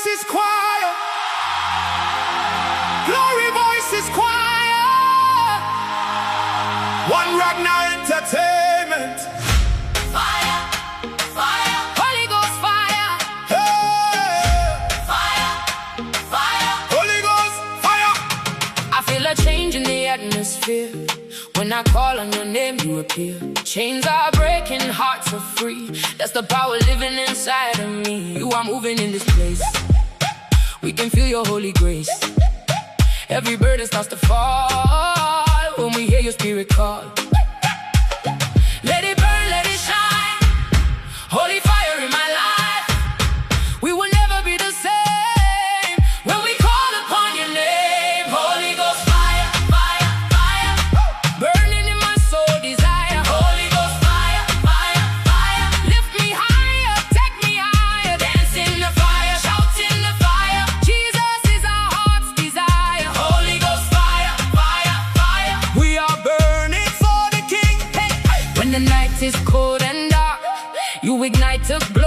voices choir. Glory voices choir. One Ragnar Entertainment. Fire, fire, Holy Ghost fire. Hey. fire, fire. Holy Ghost fire. I feel a change in the atmosphere. When I call on your name, you appear. Chains are breaking, hearts are free. That's the power living inside of me. You are moving in this place. We can feel your holy grace. Every burden starts to fall when we hear your spirit call. Let it burn, let it shine. Holy fire in my life. We will never be the same when we call upon your name. Holy Ghost fire, fire, fire. Burning in my soul desire. Holy Ghost fire, fire, fire. Lift me higher, take me higher. Dance in the fire, shout in the fire. Jesus is our heart's desire. Holy Ghost fire, fire, fire. We are burning for the King. Hey, when the night is cold and dark, you ignite to glow.